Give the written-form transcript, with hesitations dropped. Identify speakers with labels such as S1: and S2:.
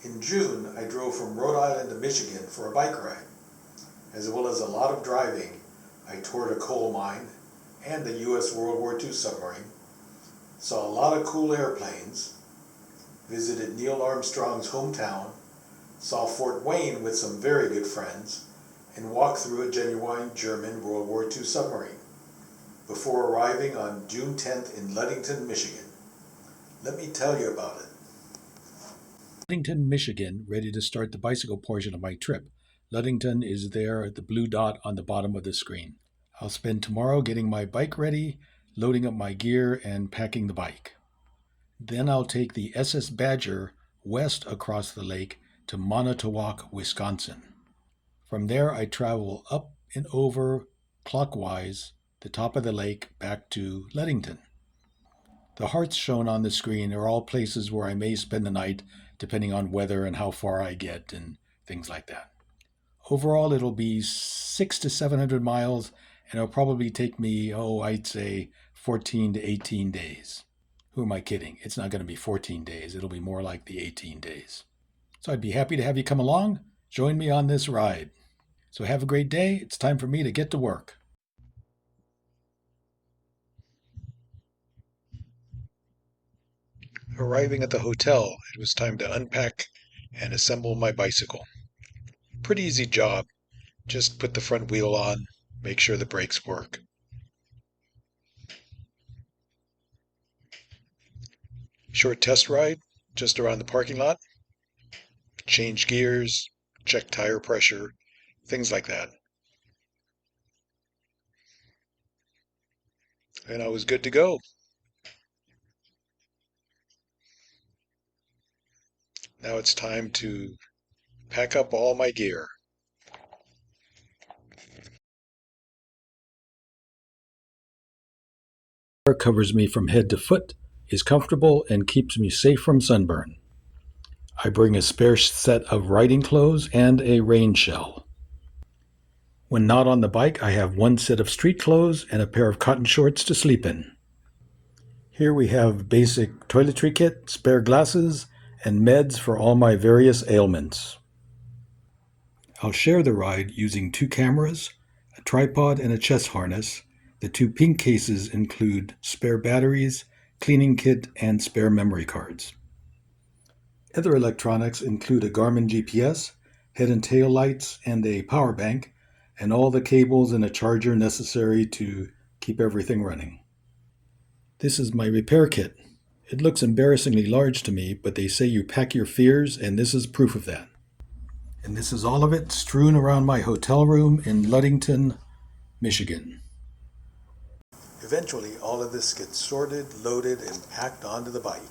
S1: In June, I drove from Rhode Island to Michigan for a bike ride. As well as a lot of driving, I toured a coal mine and a U.S. World War II submarine, saw a lot of cool airplanes, visited Neil Armstrong's hometown, saw Fort Wayne with some very good friends, and walked through a genuine German World War II submarine, before arriving on June 10th in Ludington, Michigan. Let me tell you about it.
S2: Ludington, Michigan, ready to start the bicycle portion of my trip. Ludington is there, the blue dot on the bottom of the screen. I'll spend tomorrow getting my bike ready, loading up my gear, and packing the bike. Then I'll take the SS Badger west across the lake to Manitowoc, Wisconsin. From there, I travel up and over clockwise the top of the lake back to Ludington. The hearts shown on the screen are all places where I may spend the night, depending on weather and how far I get and things like that. Overall, it'll be 600 to 700 miles, and it'll probably take me, I'd say 14 to 18 days. Who am I kidding? It's not going to be 14 days. It'll be more like the 18 days. So I'd be happy to have you come along. Join me on this ride. So have a great day. It's time for me to get to work.
S3: Arriving at the hotel, it was time to unpack and assemble my bicycle. Pretty easy job. Just put the front wheel on, make sure the brakes work. Short test ride, just around the parking lot. Change gears, check tire pressure, things like that. And I was good to go. Now it's time to pack up all my gear.
S2: Covers me from head to foot, is comfortable, and keeps me safe from sunburn. I bring a spare set of riding clothes and a rain shell. When not on the bike, I have one set of street clothes and a pair of cotton shorts to sleep in. Here we have basic toiletry kit, spare glasses, and meds for all my various ailments. I'll share the ride using 2 cameras, a tripod, and a chest harness. The 2 pink cases include spare batteries, cleaning kit, and spare memory cards. Other electronics include a Garmin GPS, head and tail lights, and a power bank, and all the cables and a charger necessary to keep everything running. This is my repair kit. It looks embarrassingly large to me, but they say you pack your fears, and this is proof of that. And this is all of it strewn around my hotel room in Ludington, Michigan.
S1: Eventually, all of this gets sorted, loaded, and packed onto the bike.